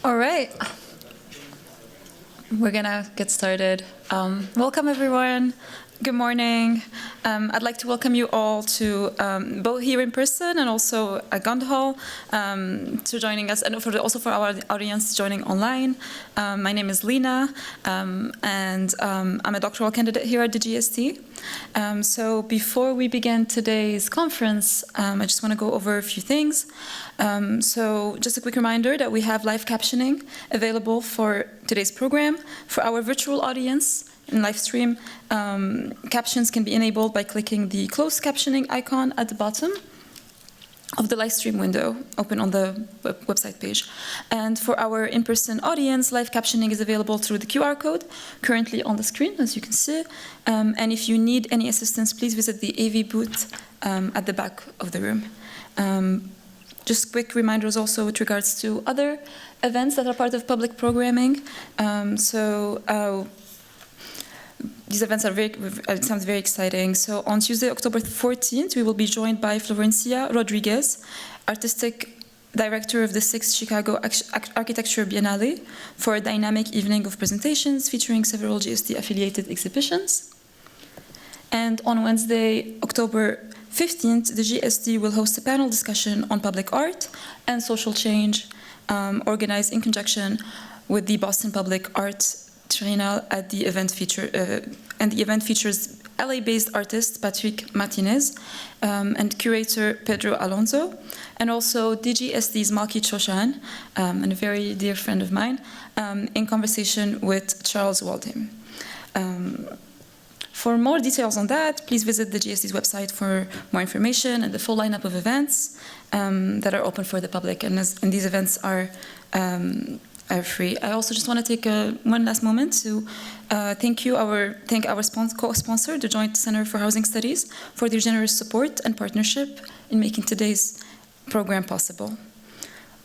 All right. We're gonna get started. Welcome everyone. Good morning. I'd like to welcome you all to both here in person and also at Gondhall to joining us, and also for our audience joining online. My name is Lyna, and I'm a doctoral candidate here at the GST. So before we begin today's conference, I just want to go over a few things. So just a quick reminder that we have live captioning available for today's program. For our virtual audience in live stream, captions can be enabled by clicking the closed captioning icon at the bottom of the live stream window open on the website page. And for our in-person audience, live captioning is available through the QR code currently on the screen, as you can see. And if you need any assistance, please visit the AV booth at the back of the room. Just quick reminders also with regards to other events that are part of public programming. These events are it sounds very exciting. So on Tuesday, October 14th, we will be joined by Florencia Rodriguez, Artistic Director of the 6th Chicago Architecture Biennale, for a dynamic evening of presentations featuring several GST-affiliated exhibitions. And on Wednesday, October 15th, the GST will host a panel discussion on public art and social change, organized in conjunction with the Boston Public Art Triennale. At the event and the event features LA-based artist Patrick Martinez and curator Pedro Alonso, and also DGST's Malki Choshan, and a very dear friend of mine, in conversation with Charles Waldheim. For more details on that, please visit the GST's website for more information and the full lineup of events that are open for the public, and these events are free. I also just want to take one last moment to thank our co-sponsor, the Joint Center for Housing Studies, for their generous support and partnership in making today's program possible.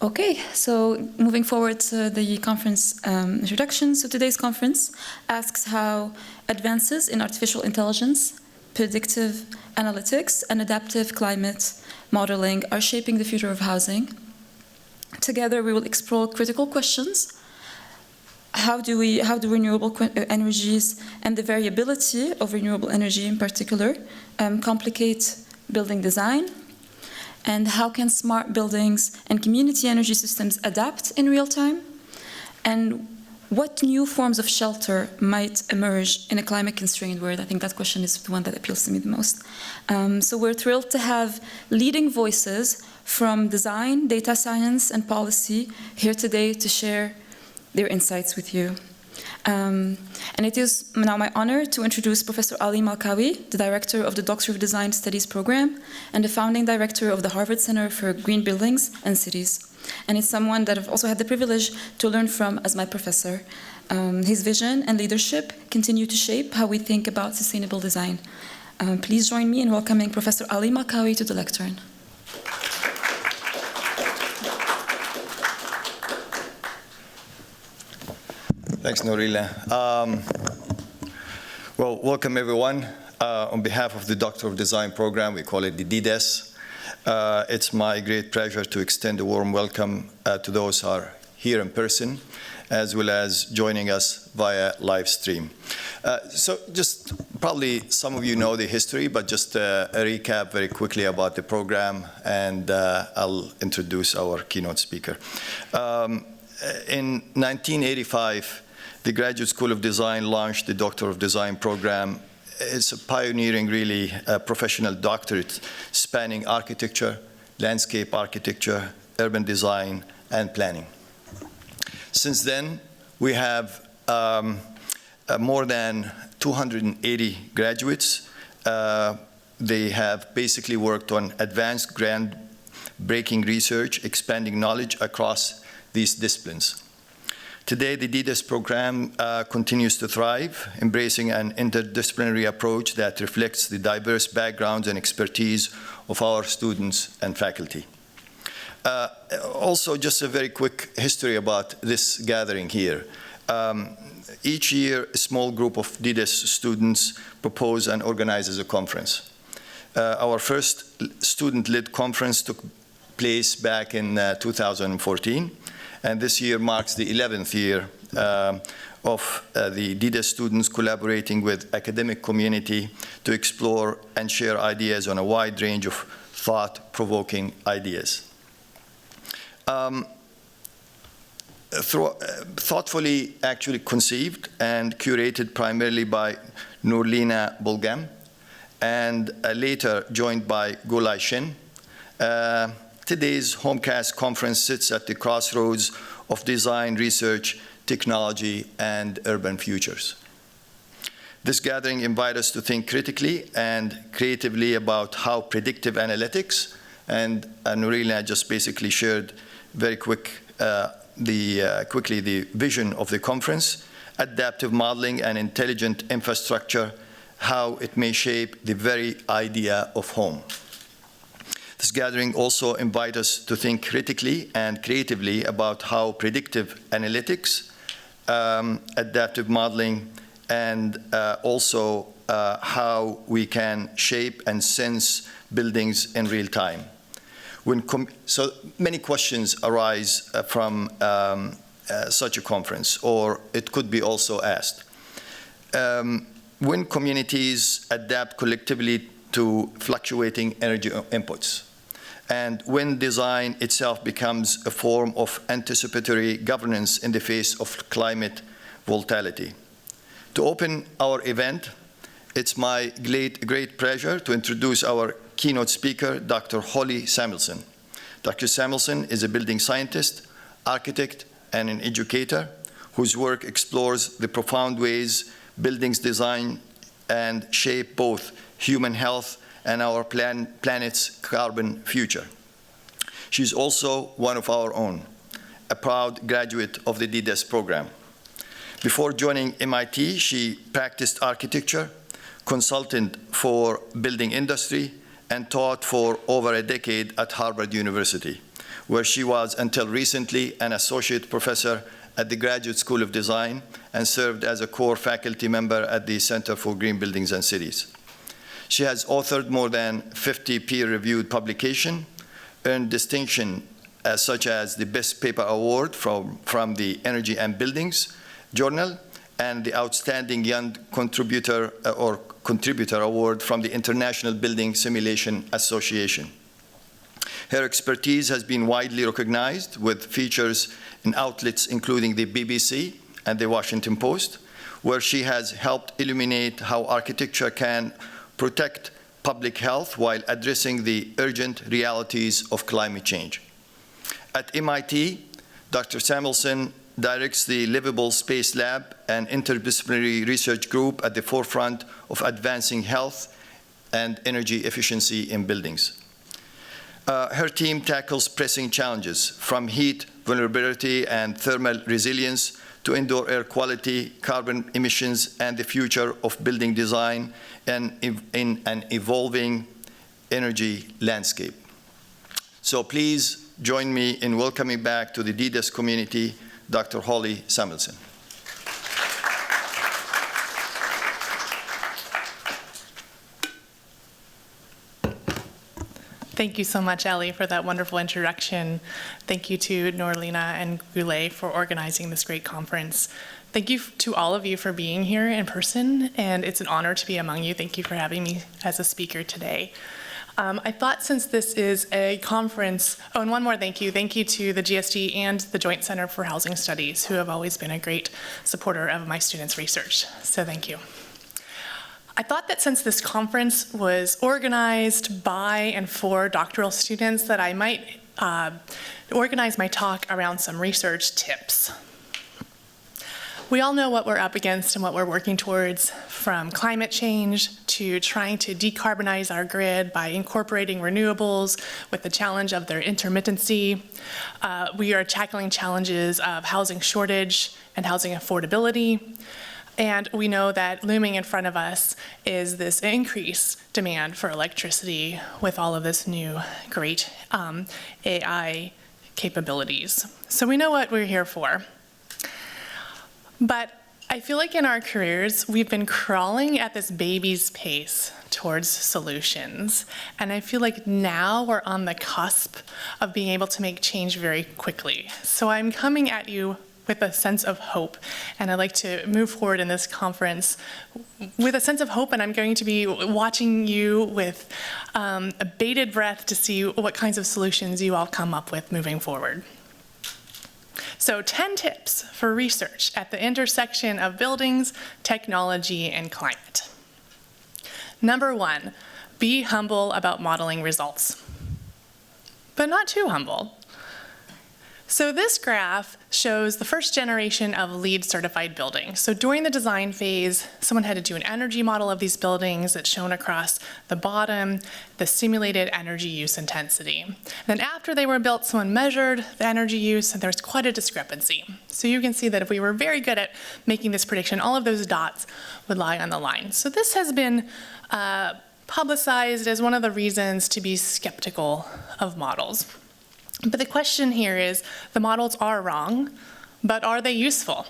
Okay, so moving forward to the conference introduction. So today's conference asks how advances in artificial intelligence, predictive analytics, and adaptive climate modeling are shaping the future of housing. Together, we will explore critical questions. How do renewable energies and the variability of renewable energy in particular complicate building design? And how can smart buildings and community energy systems adapt in real time? And what new forms of shelter might emerge in a climate-constrained world? I think that question is the one that appeals to me the most. So we're thrilled to have leading voices from design, data science, and policy here today to share their insights with you. And it is now my honor to introduce Professor Ali Malkawi, the director of the Doctor of Design Studies program and the founding director of the Harvard Center for Green Buildings and Cities. And it's someone that I've also had the privilege to learn from as my professor. His vision and leadership continue to shape how we think about sustainable design. Please join me in welcoming Professor Ali Malkawi to the lectern. Thanks, Norila. Well, welcome everyone. On behalf of the Doctor of Design program, we call it the DDES. It's my great pleasure to extend a warm welcome to those who are here in person, as well as joining us via live stream. So just probably some of you know the history, but just a recap very quickly about the program, and I'll introduce our keynote speaker. In 1985, the Graduate School of Design launched the Doctor of Design program. It's a pioneering, really, professional doctorate spanning architecture, landscape architecture, urban design, and planning. Since then, we have more than 280 graduates. They have basically worked on advanced, groundbreaking research, expanding knowledge across these disciplines. Today, the DDES program continues to thrive, embracing an interdisciplinary approach that reflects the diverse backgrounds and expertise of our students and faculty. Also, just a very quick history about this gathering here. Each year, a small group of DDES students propose and organizes a conference. Our first student-led conference took place back in 2014. And this year marks the 11th year of the DDES students collaborating with academic community to explore and share ideas on a wide range of thought-provoking ideas. Thoughtfully actually conceived and curated primarily by Lyna Bulgam, and later joined by Gulai Shin. Today's Homecast conference sits at the crossroads of design, research, technology, and urban futures. This gathering invites us to think critically and creatively about how predictive analytics, and Nourina just basically shared very quickly the vision of the conference, adaptive modeling and intelligent infrastructure, how it may shape the very idea of home. This gathering also invites us to think critically and creatively about how predictive analytics, adaptive modeling, and also how we can shape and sense buildings in real time. So many questions arise from such a conference, or it could be also asked. When communities adapt collectively to fluctuating energy inputs, and when design itself becomes a form of anticipatory governance in the face of climate volatility. To open our event, it's my great pleasure to introduce our keynote speaker, Dr. Holly Samuelson. Dr. Samuelson is a building scientist, architect, and an educator whose work explores the profound ways buildings design and shape both human health and our planet's carbon future. She's also one of our own, a proud graduate of the DDES program. Before joining MIT, she practiced architecture, consultant for building industry, and taught for over a decade at Harvard University, where she was until recently an associate professor at the Graduate School of Design and served as a core faculty member at the Center for Green Buildings and Cities. She has authored more than 50 peer-reviewed publications, earned distinction such as the Best Paper Award from the Energy and Buildings Journal, and the Outstanding Young Contributor Award from the International Building Simulation Association. Her expertise has been widely recognized with features in outlets including the BBC and the Washington Post, where she has helped illuminate how architecture can protect public health while addressing the urgent realities of climate change. At MIT, Dr. Samuelson directs the Livable Space Lab, an interdisciplinary research group at the forefront of advancing health and energy efficiency in buildings. Her team tackles pressing challenges, from heat vulnerability and thermal resilience to indoor air quality, carbon emissions, and the future of building design in an evolving energy landscape. So please join me in welcoming back to the DDES community, Dr. Holly Samuelson. Thank you so much, Ali, for that wonderful introduction. Thank you to Lyna and Gulay for organizing this great conference. Thank you to all of you for being here in person, and it's an honor to be among you. Thank you for having me as a speaker today. I thought since this is a conference, oh, and one more thank you. Thank you to the GSD and the Joint Center for Housing Studies, who have always been a great supporter of my students' research. So thank you. I thought that since this conference was organized by and for doctoral students, that I might organize my talk around some research tips. We all know what we're up against and what we're working towards, from climate change to trying to decarbonize our grid by incorporating renewables with the challenge of their intermittency. We are tackling challenges of housing shortage and housing affordability. And we know that looming in front of us is this increased demand for electricity with all of this new great AI capabilities. So we know what we're here for. But I feel like in our careers, we've been crawling at this baby's pace towards solutions. And I feel like now we're on the cusp of being able to make change very quickly. So I'm coming at you with a sense of hope. And I'd like to move forward in this conference with a sense of hope, and I'm going to be watching you with a bated breath to see what kinds of solutions you all come up with moving forward. So 10 tips for research at the intersection of buildings, technology, and climate. Number 1, be humble about modeling results, but not too humble. So this graph shows the first generation of LEED certified buildings. So during the design phase, someone had to do an energy model of these buildings that's shown across the bottom, the simulated energy use intensity. Then after they were built, someone measured the energy use, and there was quite a discrepancy. So you can see that if we were very good at making this prediction, all of those dots would lie on the line. So this has been publicized as one of the reasons to be skeptical of models. But the question here is, the models are wrong, but are they useful?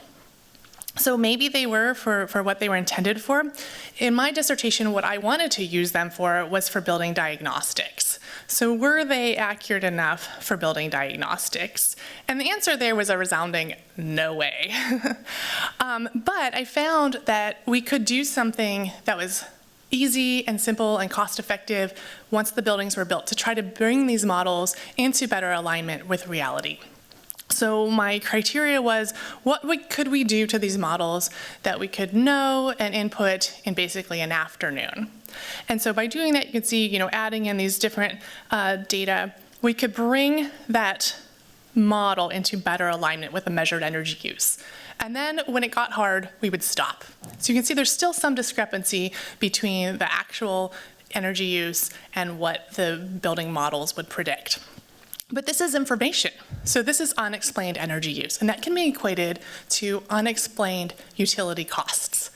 So maybe they were for what they were intended for. In my dissertation, what I wanted to use them for was for building diagnostics. So were they accurate enough for building diagnostics? And the answer there was a resounding no way. But I found that we could do something that was easy and simple and cost-effective once the buildings were built to try to bring these models into better alignment with reality. So my criteria was, what could we do to these models that we could know and input in basically an afternoon? And so by doing that, you can see, adding in these different data, we could bring that model into better alignment with the measured energy use. And then when it got hard, we would stop. So you can see there's still some discrepancy between the actual energy use and what the building models would predict. But this is information. So this is unexplained energy use, and that can be equated to unexplained utility costs.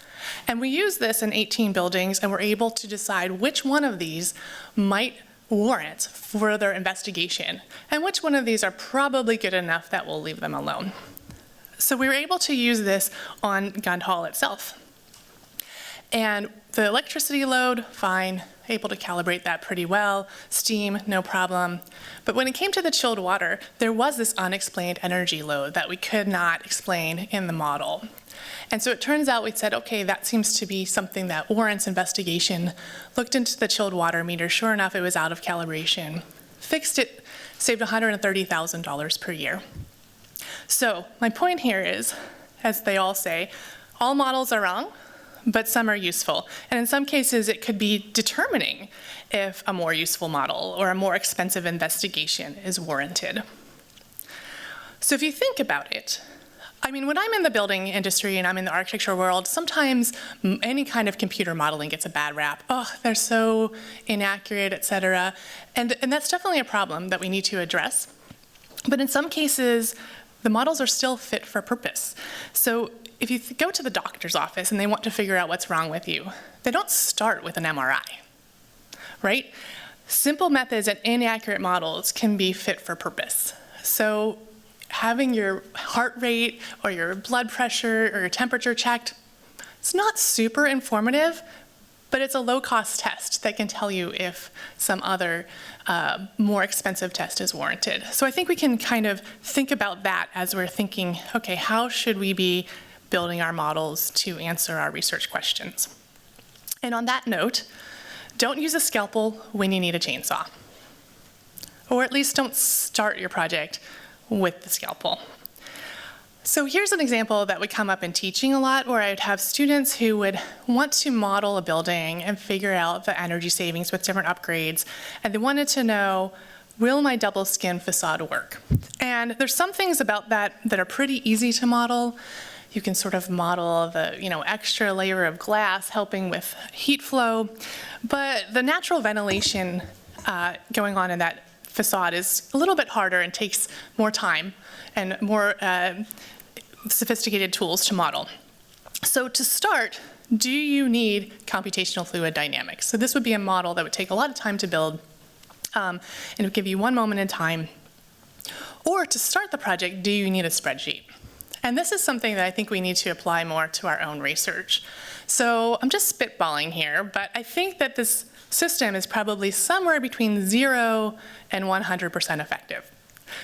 And we use this in 18 buildings, and we're able to decide which one of these might warrant further investigation, and which one of these are probably good enough that we'll leave them alone. So we were able to use this on Gund Hall itself. And the electricity load, fine, able to calibrate that pretty well. Steam, no problem. But when it came to the chilled water, there was this unexplained energy load that we could not explain in the model. And so it turns out we said, okay, that seems to be something that warrants investigation. Looked into the chilled water meter, sure enough, it was out of calibration. Fixed it, saved $130,000 per year. So my point here is, as they all say, all models are wrong, but some are useful. And in some cases, it could be determining if a more useful model or a more expensive investigation is warranted. So if you think about it, when I'm in the building industry and I'm in the architecture world, sometimes any kind of computer modeling gets a bad rap. Oh, they're so inaccurate, et cetera. And that's definitely a problem that we need to address. But in some cases, the models are still fit for purpose. So if you go to the doctor's office and they want to figure out what's wrong with you, they don't start with an MRI, right? Simple methods and inaccurate models can be fit for purpose. So having your heart rate or your blood pressure or your temperature checked, it's not super informative, but it's a low-cost test that can tell you if some other more expensive test is warranted. So I think we can kind of think about that as we're thinking, okay, how should we be building our models to answer our research questions? And on that note, don't use a scalpel when you need a chainsaw. Or at least don't start your project with the scalpel. So here's an example that would come up in teaching a lot, where I'd have students who would want to model a building and figure out the energy savings with different upgrades, and they wanted to know, will my double skin facade work? And there's some things about that that are pretty easy to model. You can sort of model the extra layer of glass helping with heat flow, but the natural ventilation going on in that facade is a little bit harder and takes more time and more sophisticated tools to model. So to start, do you need computational fluid dynamics? So this would be a model that would take a lot of time to build, and it would give you one moment in time. Or to start the project, do you need a spreadsheet? And this is something that I think we need to apply more to our own research. So I'm just spitballing here, but I think that this system is probably somewhere between 0 and 100% effective.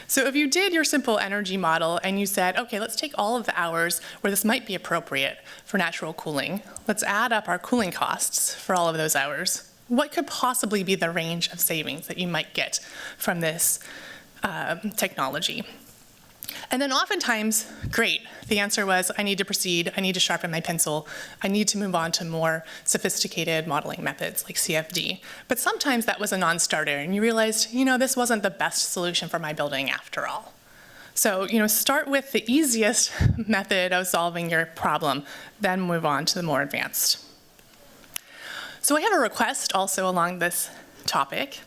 So if you did your simple energy model and you said, okay, let's take all of the hours where this might be appropriate for natural cooling, let's add up our cooling costs for all of those hours, what could possibly be the range of savings that you might get from this technology? And then oftentimes, great, the answer was, I need to proceed, I need to sharpen my pencil, I need to move on to more sophisticated modeling methods like CFD. But sometimes that was a non-starter, and you realized, this wasn't the best solution for my building after all. So, start with the easiest method of solving your problem, then move on to the more advanced. So I have a request also along this topic.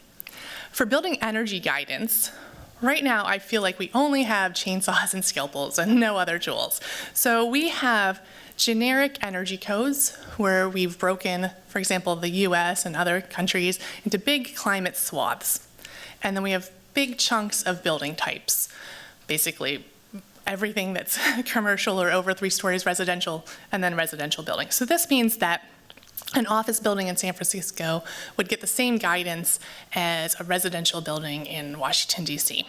For building energy guidance, right now, I feel like we only have chainsaws and scalpels and no other tools. So we have generic energy codes where we've broken, for example, the US and other countries into big climate swaths. And then we have big chunks of building types, basically everything that's commercial or over 3 stories residential, and then residential buildings. So this means that an office building in San Francisco would get the same guidance as a residential building in Washington, D.C.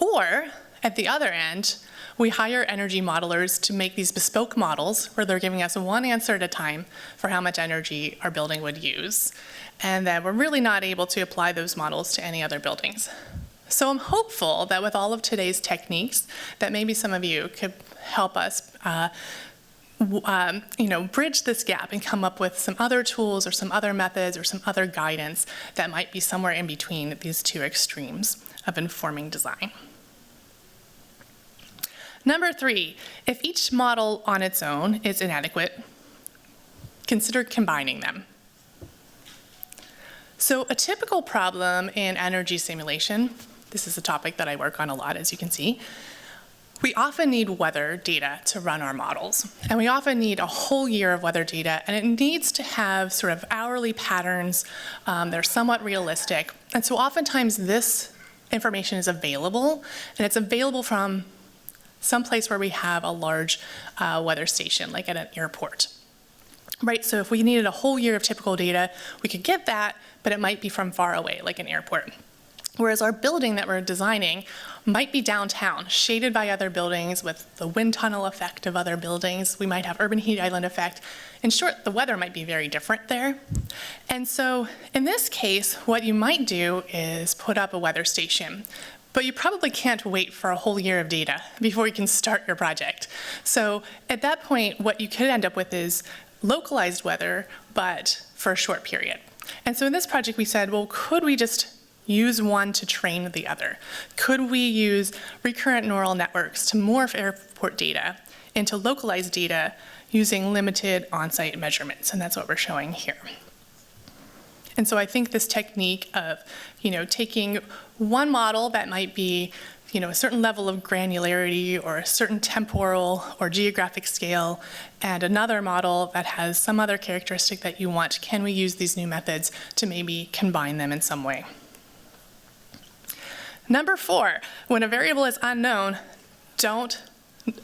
Or, at the other end, we hire energy modelers to make these bespoke models where they're giving us one answer at a time for how much energy our building would use, and that we're really not able to apply those models to any other buildings. So I'm hopeful that with all of today's techniques, that maybe some of you could help us bridge this gap and come up with some other tools or some other methods or some other guidance that might be somewhere in between these two extremes of informing design. Number 3, if each model on its own is inadequate, consider combining them. So a typical problem in energy simulation, this is a topic that I work on a lot, as you can see, we often need weather data to run our models, and we often need a whole year of weather data, and it needs to have sort of hourly patterns that are somewhat realistic. And so oftentimes this information is available, and it's available from some place where we have a large weather station, like at an airport. Right, so if we needed a whole year of typical data, we could get that, but it might be from far away, like an airport. Whereas our building that we're designing might be downtown, shaded by other buildings with the wind tunnel effect of other buildings. We might have urban heat island effect. In short, the weather might be very different there. And so in this case, what you might do is put up a weather station. But you probably can't wait for a whole year of data before you can start your project. So at that point, what you could end up with is localized weather, but for a short period. And so in this project, we said, well, could we just use one to train the other? Could we use recurrent neural networks to morph airport data into localized data using limited on-site measurements? And that's what we're showing here. And so I think this technique of, taking one model that might be, a certain level of granularity or a certain temporal or geographic scale, and another model that has some other characteristic that you want, can we use these new methods to maybe combine them in some way? Number 4, when a variable is unknown, don't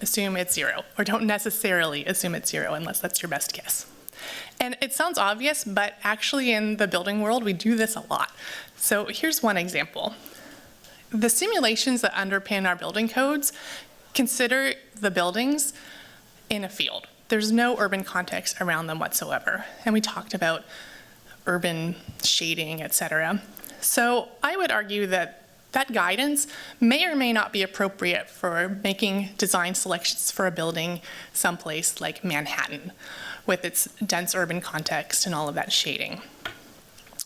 assume it's 0, or don't necessarily assume it's 0 unless that's your best guess. And it sounds obvious, but actually in the building world, we do this a lot. So here's one example. The simulations that underpin our building codes consider the buildings in a field. There's no urban context around them whatsoever. And we talked about urban shading, et cetera. So I would argue that that guidance may or may not be appropriate for making design selections for a building someplace like Manhattan with its dense urban context and all of that shading.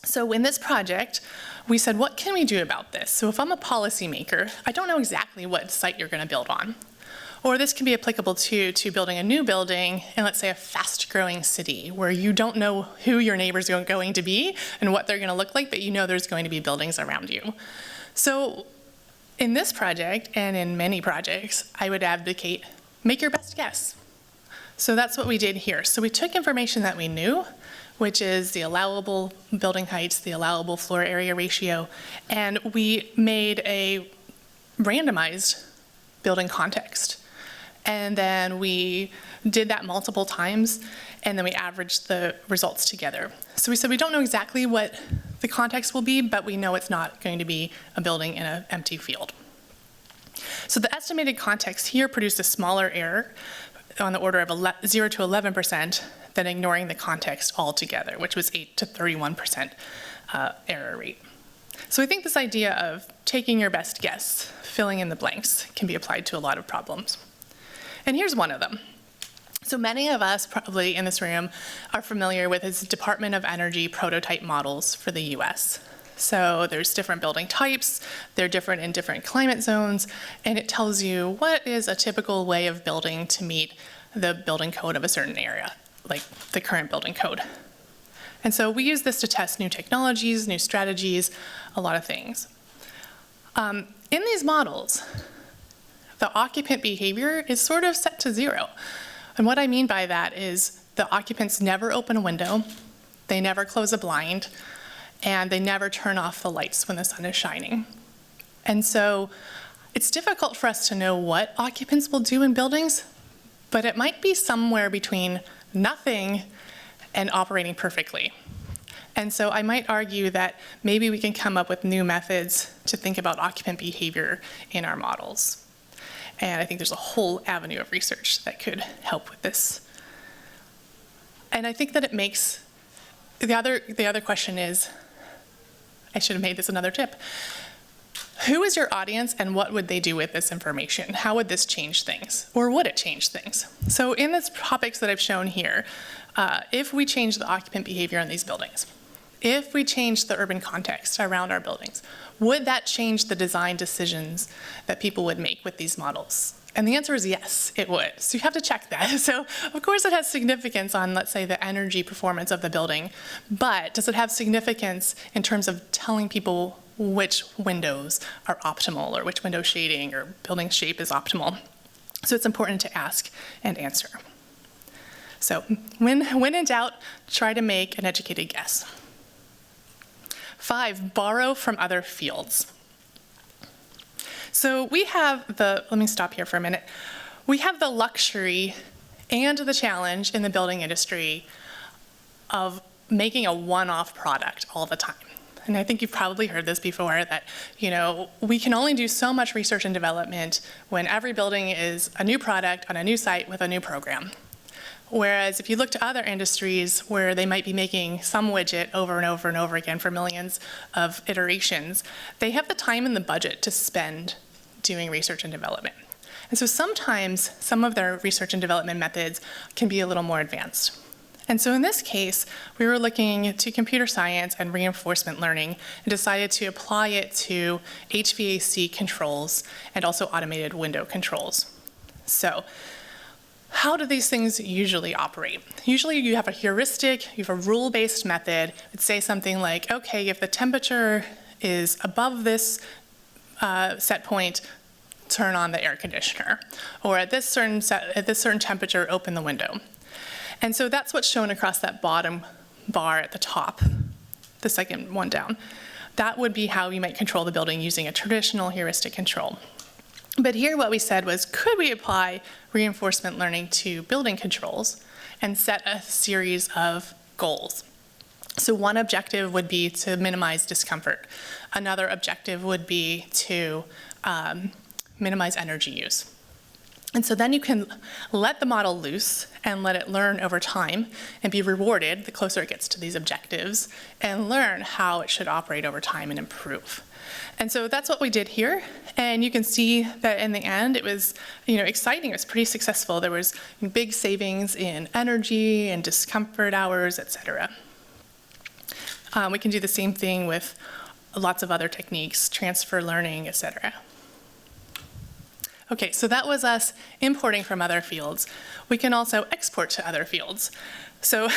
So in this project, we said, what can we do about this? So if I'm a policymaker, I don't know exactly what site you're going to build on. Or this can be applicable to building a new building in, let's say, a fast-growing city where you don't know who your neighbors are going to be and what they're going to look like, but you know there's going to be buildings around you. So in this project, and in many projects, I would advocate, make your best guess. So that's what we did here. So we took information that we knew, which is the allowable building heights, the allowable floor area ratio, and we made a randomized building context. And then we did that multiple times, and then we averaged the results together. So we said we don't know exactly what the context will be, but we know it's not going to be a building in an empty field. So the estimated context here produced a smaller error on the order of 0 to 11% than ignoring the context altogether, which was 8 to 31% error rate. So I think this idea of taking your best guess, filling in the blanks, can be applied to a lot of problems. And here's one of them. So many of us probably in this room are familiar with his Department of Energy prototype models for the US. So there's different building types, they're different in different climate zones, and it tells you what is a typical way of building to meet the building code of a certain area, like the current building code. And so we use this to test new technologies, new strategies, a lot of things. In these models, the occupant behavior is sort of set to 0. And what I mean by that is the occupants never open a window, they never close a blind, and they never turn off the lights when the sun is shining. And so it's difficult for us to know what occupants will do in buildings, but it might be somewhere between nothing and operating perfectly. And so I might argue that maybe we can come up with new methods to think about occupant behavior in our models. And I think there's a whole avenue of research that could help with this. And I think that it makes, the other question is, I should have made this another tip. Who is your audience and what would they do with this information? How would this change things? Or would it change things? So in the topics that I've shown here, if we change the occupant behavior in these buildings, if we change the urban context around our buildings, would that change the design decisions that people would make with these models? And the answer is yes, it would. So you have to check that. So of course it has significance on, let's say, the energy performance of the building, but does it have significance in terms of telling people which windows are optimal or which window shading or building shape is optimal? So it's important to ask and answer. So when in doubt, try to make an educated guess. 5, borrow from other fields. So we have let me stop here for a minute. We have the luxury and the challenge in the building industry of making a one-off product all the time. And I think you've probably heard this before, that, we can only do so much research and development when every building is a new product on a new site with a new program. Whereas if you look to other industries where they might be making some widget over and over and over again for millions of iterations, they have the time and the budget to spend doing research and development. And so sometimes some of their research and development methods can be a little more advanced. And so in this case, we were looking to computer science and reinforcement learning and decided to apply it to HVAC controls and also automated window controls. So how do these things usually operate? Usually you have a heuristic, you have a rule-based method. It'd say something like, okay, if the temperature is above this set point, turn on the air conditioner. Or at this certain temperature, open the window. And so that's what's shown across that bottom bar at the top, the second one down. That would be how you might control the building using a traditional heuristic control. But here what we said was, could we apply reinforcement learning to building controls and set a series of goals? So one objective would be to minimize discomfort. Another objective would be to minimize energy use. And so then you can let the model loose and let it learn over time and be rewarded the closer it gets to these objectives and learn how it should operate over time and improve. And so that's what we did here. And you can see that in the end, it was exciting. It was pretty successful. There was big savings in energy and discomfort hours, et cetera. We can do the same thing with lots of other techniques, transfer learning, et cetera. Okay, so that was us importing from other fields. We can also export to other fields. So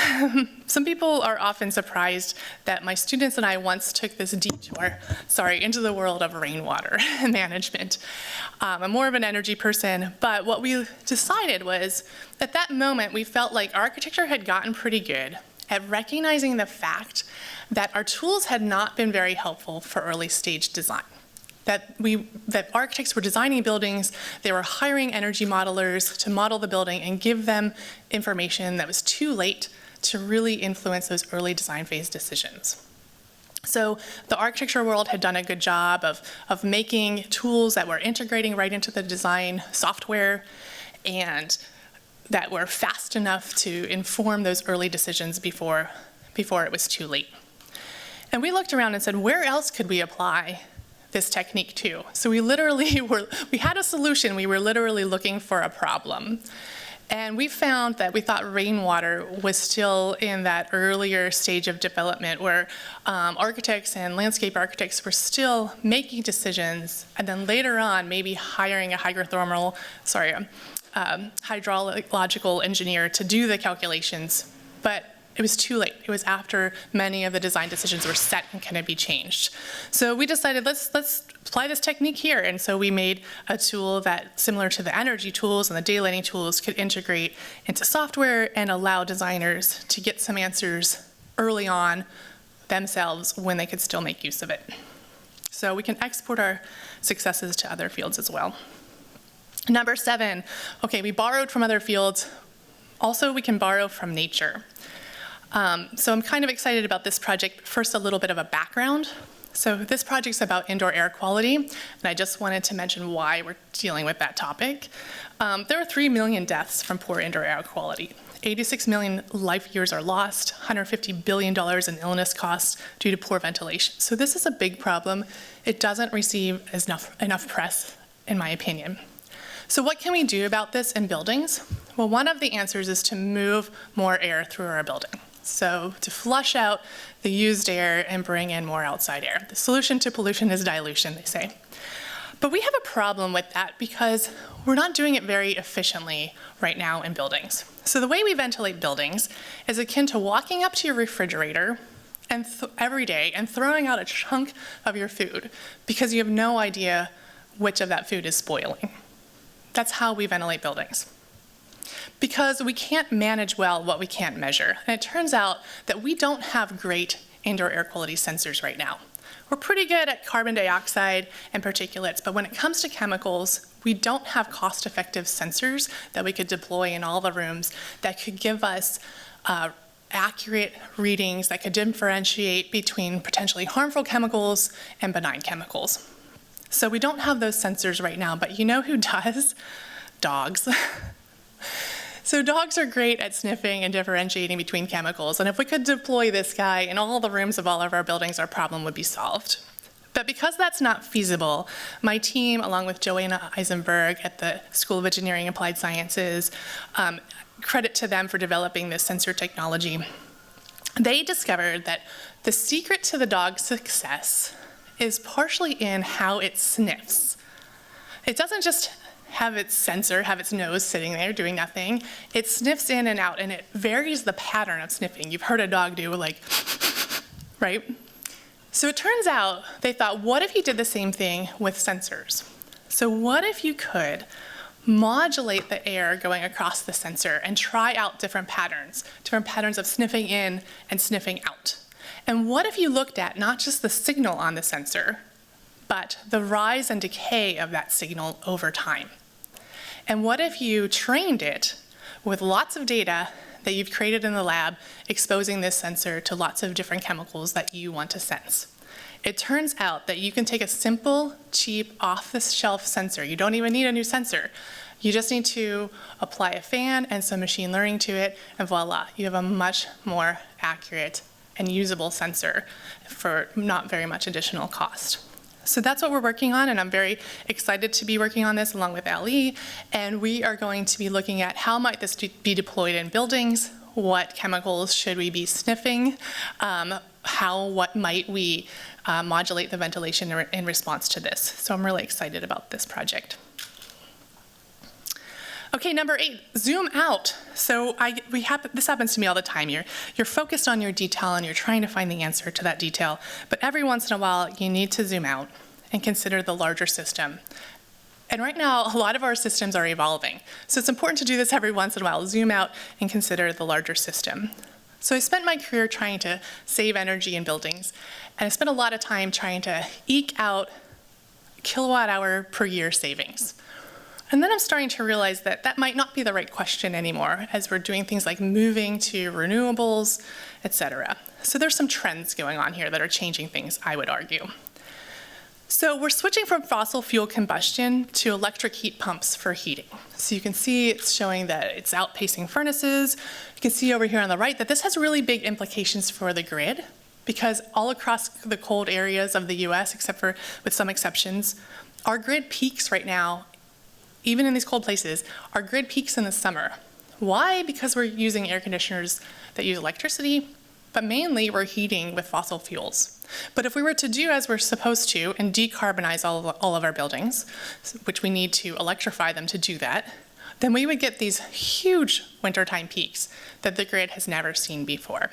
some people are often surprised that my students and I once took this detour, into the world of rainwater management. I'm more of an energy person, but what we decided was, at that moment, we felt like architecture had gotten pretty good at recognizing the fact that our tools had not been very helpful for early stage design. that architects were designing buildings, they were hiring energy modelers to model the building and give them information that was too late to really influence those early design phase decisions. So the architecture world had done a good job of making tools that were integrating right into the design software and that were fast enough to inform those early decisions before it was too late. And we looked around and said, where else could we apply this technique to? So we had a solution, we were literally looking for a problem. And we found that we thought rainwater was still in that earlier stage of development where architects and landscape architects were still making decisions, and then later on maybe hiring a hydrological engineer to do the calculations, but it was too late. It was after many of the design decisions were set and couldn't be changed. So we decided, let's apply this technique here. And so we made a tool that, similar to the energy tools and the daylighting tools, could integrate into software and allow designers to get some answers early on themselves when they could still make use of it. So we can export our successes to other fields as well. Number 7, okay, we borrowed from other fields. Also, we can borrow from nature. So I'm kind of excited about this project. First, a little bit of a background. So this project's about indoor air quality, and I just wanted to mention why we're dealing with that topic. There are 3 million deaths from poor indoor air quality. 86 million life years are lost, $150 billion in illness costs due to poor ventilation. So this is a big problem. It doesn't receive enough press, in my opinion. So what can we do about this in buildings? Well, one of the answers is to move more air through our building. So to flush out the used air and bring in more outside air. The solution to pollution is dilution, they say. But we have a problem with that because we're not doing it very efficiently right now in buildings. So the way we ventilate buildings is akin to walking up to your refrigerator and every day and throwing out a chunk of your food because you have no idea which of that food is spoiling. That's how we ventilate buildings. Because we can't manage well what we can't measure. And it turns out that we don't have great indoor air quality sensors right now. We're pretty good at carbon dioxide and particulates, but when it comes to chemicals, we don't have cost-effective sensors that we could deploy in all the rooms that could give us accurate readings that could differentiate between potentially harmful chemicals and benign chemicals. So we don't have those sensors right now, but you know who does? Dogs. So dogs are great at sniffing and differentiating between chemicals, and if we could deploy this guy in all the rooms of all of our buildings, our problem would be solved. But because that's not feasible, my team, along with Joanna Eisenberg at the School of Engineering and Applied Sciences, credit to them for developing this sensor technology. They discovered that the secret to the dog's success is partially in how it sniffs. It doesn't just have its sensor, have its nose sitting there doing nothing. It sniffs in and out, and it varies the pattern of sniffing. You've heard a dog do like, right? So it turns out, they thought, what if you did the same thing with sensors? So what if you could modulate the air going across the sensor and try out different patterns of sniffing in and sniffing out? And what if you looked at not just the signal on the sensor, but the rise and decay of that signal over time? And what if you trained it with lots of data that you've created in the lab, exposing this sensor to lots of different chemicals that you want to sense? It turns out that you can take a simple, cheap, off-the-shelf sensor. You don't even need a new sensor. You just need to apply a fan and some machine learning to it, and voila, you have a much more accurate and usable sensor for not very much additional cost. So that's what we're working on, and I'm very excited to be working on this along with Ali, and we are going to be looking at how might this be deployed in buildings, what chemicals should we be sniffing, what might we modulate the ventilation in response to this. So I'm really excited about this project. Okay, number 8, zoom out. So this happens to me all the time. You're focused on your detail and you're trying to find the answer to that detail, but every once in a while you need to zoom out and consider the larger system. And right now, a lot of our systems are evolving. So it's important to do this every once in a while, zoom out and consider the larger system. So I spent my career trying to save energy in buildings, and I spent a lot of time trying to eke out kilowatt hour per year savings. And then I'm starting to realize that that might not be the right question anymore as we're doing things like moving to renewables, et cetera. So there's some trends going on here that are changing things, I would argue. So we're switching from fossil fuel combustion to electric heat pumps for heating. So you can see it's showing that it's outpacing furnaces. You can see over here on the right that this has really big implications for the grid, because all across the cold areas of the US, except for with some exceptions, our grid peaks right now, even in these cold places, our grid peaks in the summer. Why? Because we're using air conditioners that use electricity, but mainly we're heating with fossil fuels. But if we were to do as we're supposed to and decarbonize all of our buildings, which we need to electrify them to do that, then we would get these huge wintertime peaks that the grid has never seen before.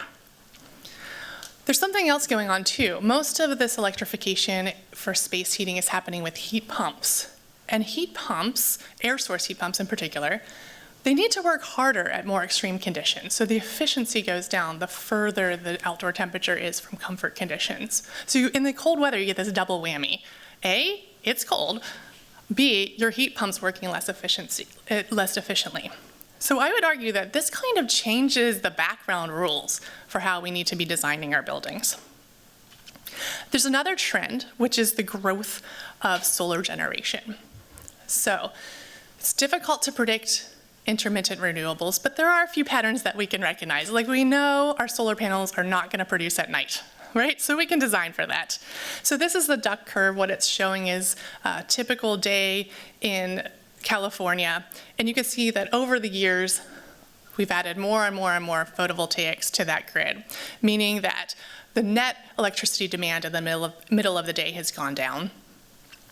There's something else going on too. Most of this electrification for space heating is happening with heat pumps. And heat pumps, air source heat pumps in particular, they need to work harder at more extreme conditions. So the efficiency goes down the further the outdoor temperature is from comfort conditions. So in the cold weather, you get this double whammy. A, it's cold. B, your heat pump's working less efficiently. So I would argue that this kind of changes the background rules for how we need to be designing our buildings. There's another trend, which is the growth of solar generation. So it's difficult to predict intermittent renewables, but there are a few patterns that we can recognize. Like, we know our solar panels are not going to produce at night, right? So we can design for that. So this is the duck curve. What it's showing is a typical day in California. And you can see that over the years, we've added more and more and more photovoltaics to that grid, meaning that the net electricity demand in the middle of the day has gone down.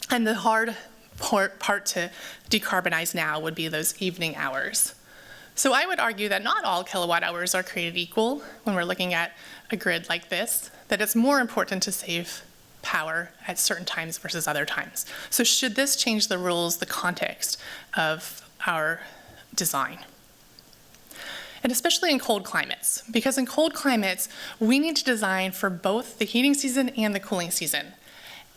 And the hard part to decarbonize now would be those evening hours. So I would argue that not all kilowatt hours are created equal when we're looking at a grid like this, that it's more important to save power at certain times versus other times. So should this change the rules, the context of our design? And especially in cold climates, because in cold climates, we need to design for both the heating season and the cooling season.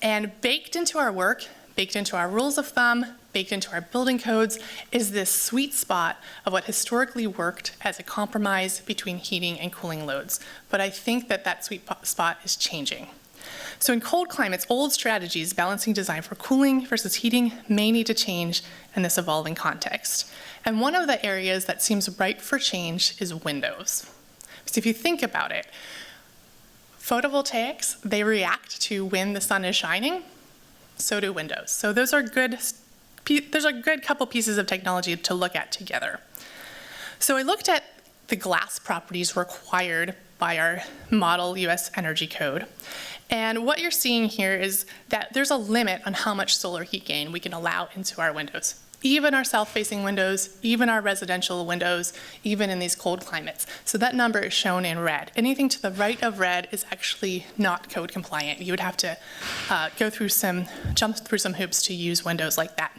And baked into our work, baked into our rules of thumb, baked into our building codes, is this sweet spot of what historically worked as a compromise between heating and cooling loads. But I think that that sweet spot is changing. So in cold climates, old strategies balancing design for cooling versus heating may need to change in this evolving context. And one of the areas that seems ripe for change is windows. So if you think about it, photovoltaics, they react to when the sun is shining. So do windows. So those are good. There's a good couple pieces of technology to look at together. So I looked at the glass properties required by our model US Energy Code. And what you're seeing here is that there's a limit on how much solar heat gain we can allow into our windows. Even our south-facing windows, even our residential windows, even in these cold climates. So that number is shown in red. Anything to the right of red is actually not code compliant. You would have to jump through some hoops to use windows like that.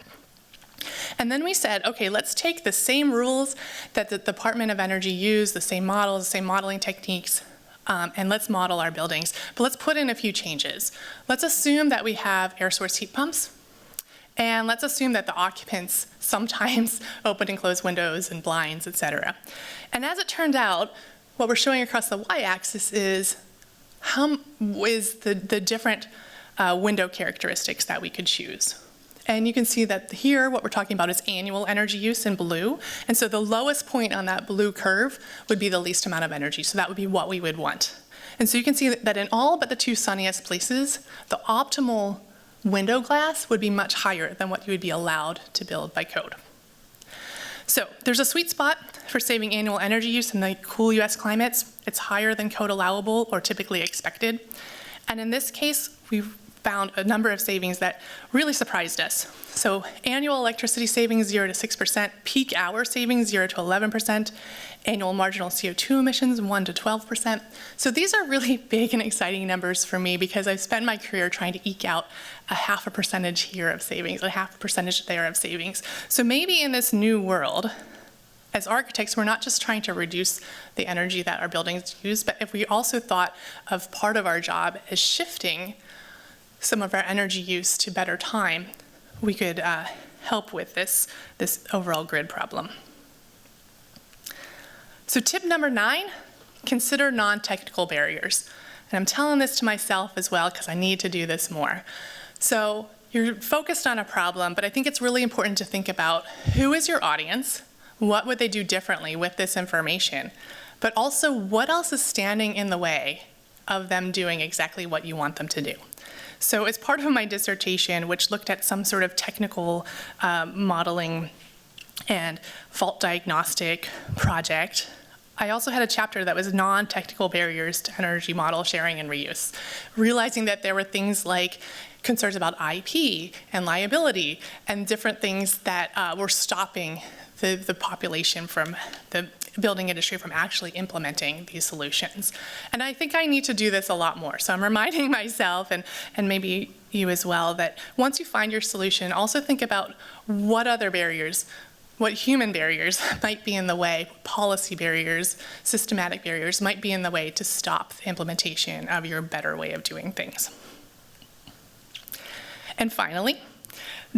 And then we said, okay, let's take the same rules that the Department of Energy used, the same models, the same modeling techniques, and let's model our buildings. But let's put in a few changes. Let's assume that we have air source heat pumps. And let's assume that the occupants sometimes open and close windows and blinds, et cetera. And as it turned out, what we're showing across the y-axis is the different window characteristics that we could choose. And you can see that here, what we're talking about is annual energy use in blue. And so the lowest point on that blue curve would be the least amount of energy. So that would be what we would want. And so you can see that in all but the two sunniest places, the optimal window glass would be much higher than what you would be allowed to build by code. So there's a sweet spot for saving annual energy use in the cool US climates. It's higher than code allowable or typically expected. And in this case, we've found a number of savings that really surprised us. So annual electricity savings 0 to 6%, peak hour savings 0 to 11%, annual marginal CO2 emissions 1 to 12%. So these are really big and exciting numbers for me because I've spent my career trying to eke out a 0.5% here of savings, a 0.5% there of savings. So maybe in this new world, as architects, we're not just trying to reduce the energy that our buildings use, but if we also thought of part of our job as shifting some of our energy use to better time, we could help with this overall grid problem. So tip number 9, consider non-technical barriers. And I'm telling this to myself as well because I need to do this more. So you're focused on a problem, but I think it's really important to think about who is your audience, what would they do differently with this information, but also what else is standing in the way of them doing exactly what you want them to do. So as part of my dissertation, which looked at some sort of technical modeling and fault diagnostic project, I also had a chapter that was non-technical barriers to energy model sharing and reuse, realizing that there were things like concerns about IP and liability and different things that were stopping the population from the building industry from actually implementing these solutions. And I think I need to do this a lot more. So I'm reminding myself, and maybe you as well, that once you find your solution, also think about what other barriers, what human barriers might be in the way, policy barriers, systematic barriers might be in the way to stop the implementation of your better way of doing things. And finally,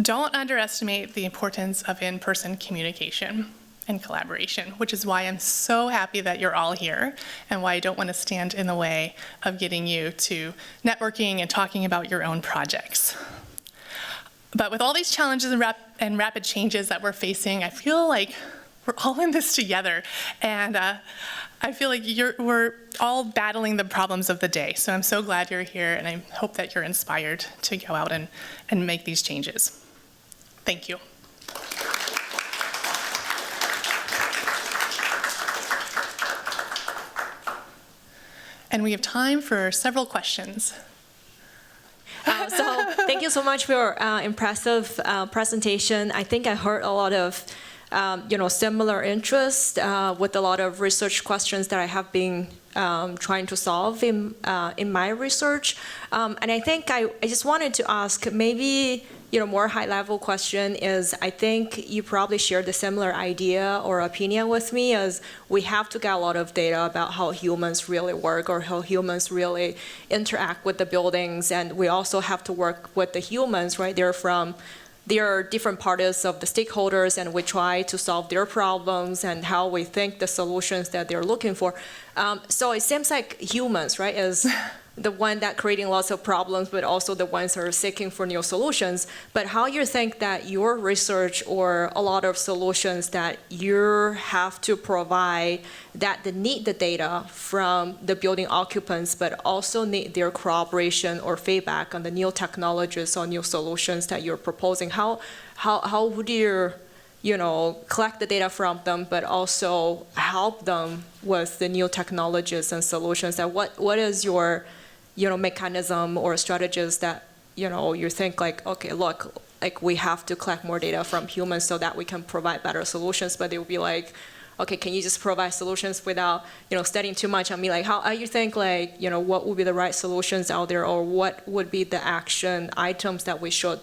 don't underestimate the importance of in-person communication and collaboration, which is why I'm so happy that you're all here and why I don't want to stand in the way of getting you to networking and talking about your own projects. But with all these challenges and rapid changes that we're facing, I feel like we're all in this together. And I feel like we're all battling the problems of the day. So I'm so glad you're here, and I hope that you're inspired to go out and make these changes. Thank you. And we have time for several questions. So thank you so much for your impressive presentation. I think I heard a lot of similar interest with a lot of research questions that I have been trying to solve in my research. And I think I just wanted to ask maybe more high-level question is, I think you probably shared a similar idea or opinion with me, as we have to get a lot of data about how humans really work or how humans really interact with the buildings, and we also have to work with the humans, right? There are different parties of the stakeholders, and we try to solve their problems and how we think the solutions that they're looking for. So it seems like humans, right, is the one that creating lots of problems, but also the ones that are seeking for new solutions. But how you think that your research or a lot of solutions that you have to provide that they need the data from the building occupants, but also need their cooperation or feedback on the new technologies or new solutions that you're proposing? How would you collect the data from them, but also help them with the new technologies and solutions? That what is your mechanism or strategies that you think like, okay, look, like we have to collect more data from humans so that we can provide better solutions? But they will be like, okay, can you just provide solutions without studying too much on me? Like how you think like what would be the right solutions out there, or what would be the action items that we should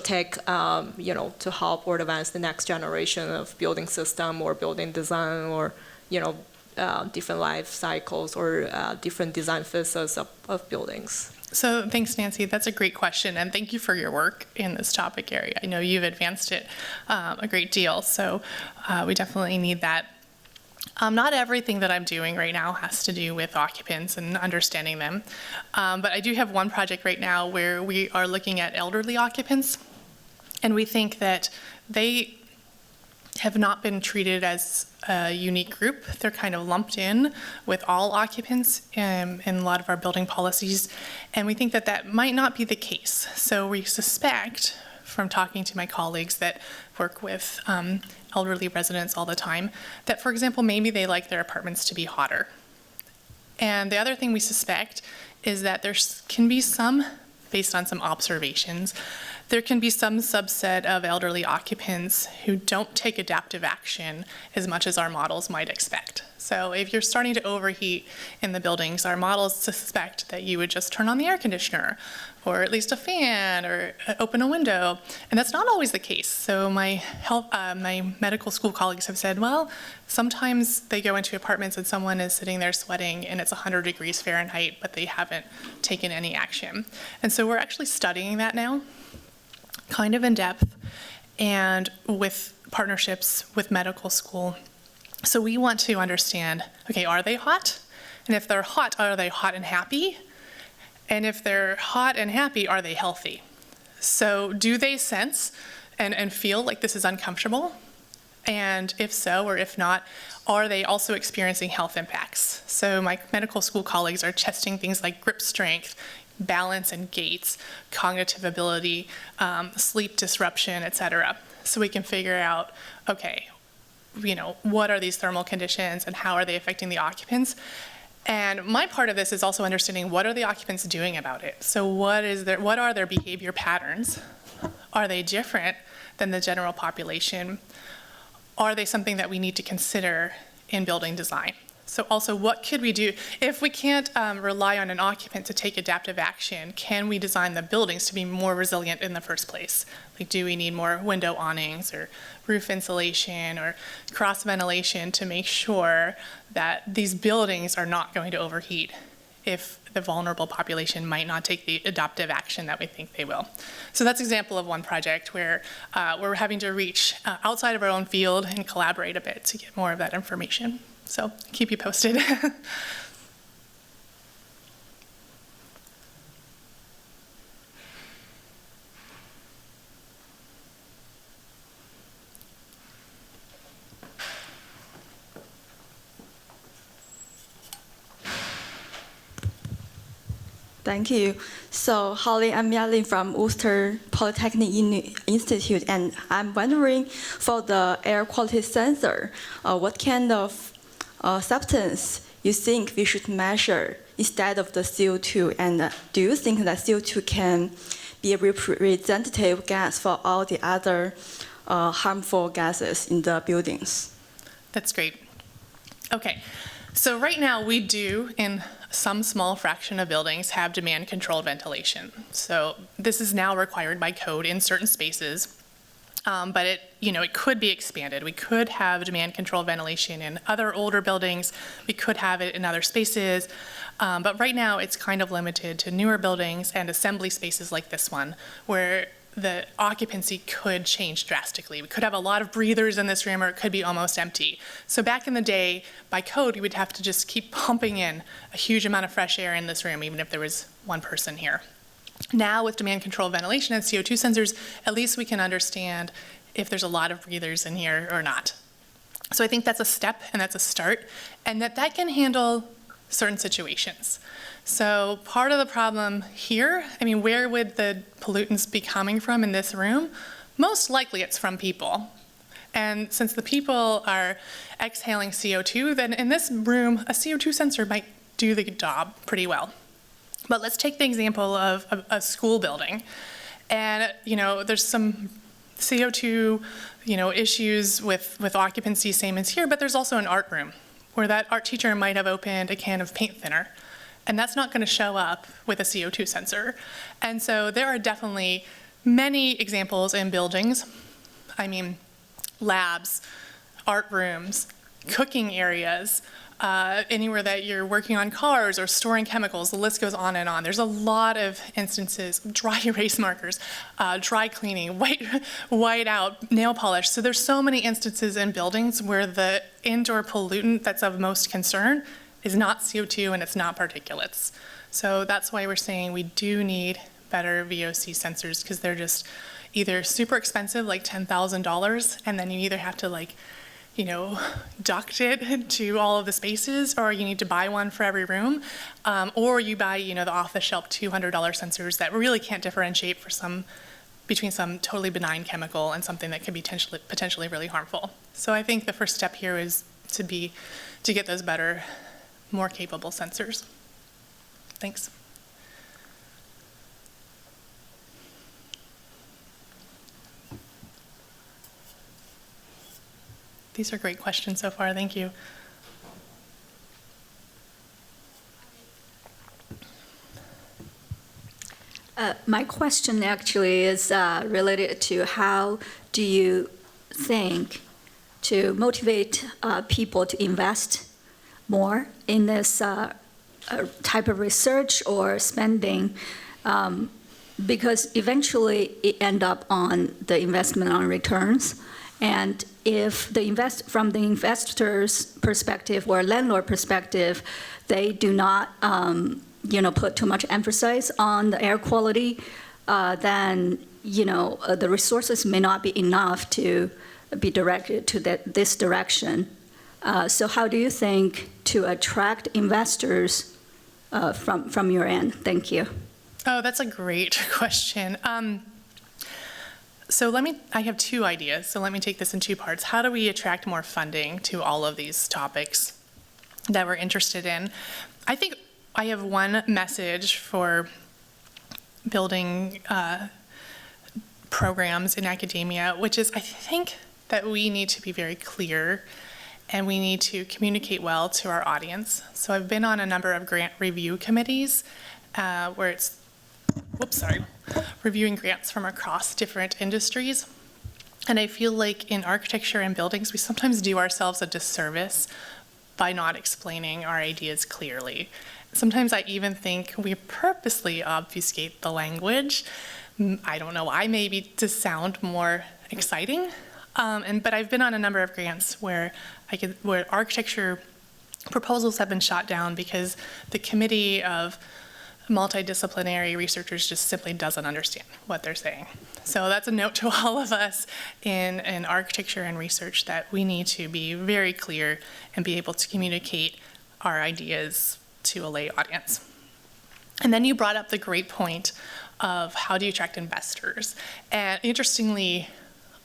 take to help or advance the next generation of building system or building design, or different life cycles or different design phases of buildings? So thanks, Nancy. That's a great question, and thank you for your work in this topic area. I know you've advanced it a great deal, so we definitely need that. Not everything that I'm doing right now has to do with occupants and understanding them, but I do have one project right now where we are looking at elderly occupants, and we think that they have not been treated as a unique group. They're kind of lumped in with all occupants in a lot of our building policies, and we think that that might not be the case. So we suspect, from talking to my colleagues that work with elderly residents all the time, that, for example, maybe they like their apartments to be hotter. And the other thing we suspect is that there can be some, based on some observations, there can be some subset of elderly occupants who don't take adaptive action as much as our models might expect. So if you're starting to overheat in the buildings, our models suspect that you would just turn on the air conditioner, or at least a fan, or open a window, and that's not always the case. So my medical school colleagues have said, well, sometimes they go into apartments and someone is sitting there sweating and it's 100 degrees Fahrenheit, but they haven't taken any action. And so we're actually studying that now, kind of in depth, and with partnerships with medical school. So we want to understand, okay, are they hot? And if they're hot, are they hot and happy? And if they're hot and happy, are they healthy? So do they sense and feel like this is uncomfortable? And if so, or if not, are they also experiencing health impacts? So my medical school colleagues are testing things like grip strength, balance and gaits, cognitive ability, sleep disruption, et cetera. So we can figure out, okay, what are these thermal conditions and how are they affecting the occupants? And my part of this is also understanding what are the occupants doing about it. So what are their behavior patterns? Are they different than the general population? Are they something that we need to consider in building design? So also, what could we do? If we can't rely on an occupant to take adaptive action, can we design the buildings to be more resilient in the first place? Like, do we need more window awnings or roof insulation or cross ventilation to make sure that these buildings are not going to overheat if the vulnerable population might not take the adaptive action that we think they will? So that's an example of one project where we're having to reach outside of our own field and collaborate a bit to get more of that information. So keep you posted. Thank you. So, Holly, I'm Yalin from Worcester Polytechnic Institute, and I'm wondering, for the air quality sensor, what kind of substance you think we should measure instead of the CO2, and do you think that CO2 can be a representative gas for all the other harmful gases in the buildings? That's great. Okay, so right now we do, in some small fraction of buildings, have demand-controlled ventilation. So this is now required by code in certain spaces. But it could be expanded. We could have demand-controlled ventilation in other older buildings. We could have it in other spaces. But right now, it's kind of limited to newer buildings and assembly spaces like this one, where the occupancy could change drastically. We could have a lot of breathers in this room, or it could be almost empty. So back in the day, by code, we would have to just keep pumping in a huge amount of fresh air in this room, even if there was one person here. Now, with demand-controlled ventilation and CO2 sensors, at least we can understand if there's a lot of breathers in here or not. So I think that's a step and that's a start, and that can handle certain situations. So part of the problem here, where would the pollutants be coming from in this room? Most likely it's from people. And since the people are exhaling CO2, then in this room, a CO2 sensor might do the job pretty well. But let's take the example of a school building. And, there's some CO2, issues with occupancy, same as here, but there's also an art room where that art teacher might have opened a can of paint thinner. And that's not going to show up with a CO2 sensor. And so there are definitely many examples in buildings. Labs, art rooms, cooking areas, anywhere that you're working on cars or storing chemicals, the list goes on and on. There's a lot of instances, dry erase markers, dry cleaning, white out, nail polish. So there's so many instances in buildings where the indoor pollutant that's of most concern is not CO2 and it's not particulates. So that's why we're saying we do need better VOC sensors, because they're just either super expensive, like $10,000, and then you either have to duct it to all of the spaces, or you need to buy one for every room, or you buy, the off-the-shelf $200 sensors that really can't differentiate between some totally benign chemical and something that could be potentially really harmful. So I think the first step here is to get those better, more capable sensors. Thanks. These are great questions so far. Thank you. My question actually is related to how do you think to motivate people to invest more in this type of research or spending, because eventually it end up on the investment on returns. And if from the investor's perspective or landlord perspective, they do not put too much emphasis on the air quality, then the resources may not be enough to be directed to this direction. So how do you think to attract investors from your end? Thank you. Oh, that's a great question. So I have two ideas, so let me take this in two parts. How do we attract more funding to all of these topics that we're interested in? I think I have one message for building programs in academia, which is I think that we need to be very clear and we need to communicate well to our audience. So I've been on a number of grant review committees where it's, reviewing grants from across different industries. And I feel like in architecture and buildings, we sometimes do ourselves a disservice by not explaining our ideas clearly. Sometimes I even think we purposely obfuscate the language. I don't know why, maybe to sound more exciting. But I've been on a number of grants where architecture proposals have been shot down because the committee of multidisciplinary researchers just simply doesn't understand what they're saying. So that's a note to all of us in architecture and research that we need to be very clear and be able to communicate our ideas to a lay audience. And then you brought up the great point of how do you attract investors. And interestingly,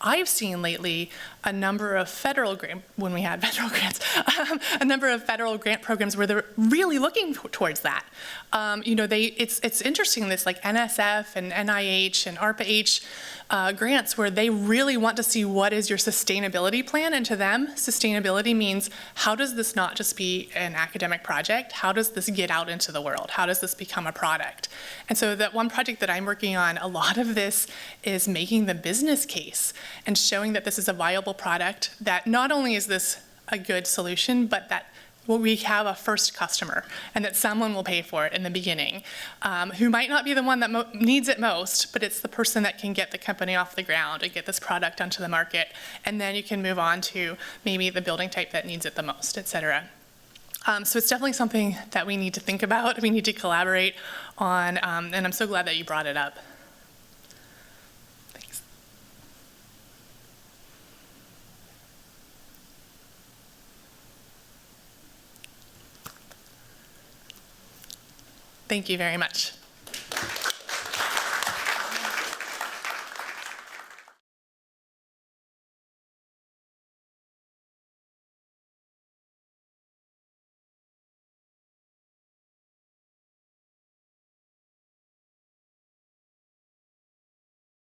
I've seen lately a number of federal grants, a number of federal grant programs where they're really looking towards that. It's interesting, this like NSF and NIH and ARPA-H grants where they really want to see what is your sustainability plan, and to them, sustainability means how does this not just be an academic project, how does this get out into the world, how does this become a product? And so that one project that I'm working on, a lot of this is making the business case and showing that this is a viable product, that not only is this a good solution, but that we have a first customer and that someone will pay for it in the beginning, who might not be the one that needs it most, but it's the person that can get the company off the ground and get this product onto the market. And then you can move on to maybe the building type that needs it the most, et cetera. So it's definitely something that we need to think about, we need to collaborate on, and I'm so glad that you brought it up. Thanks. Thank you very much.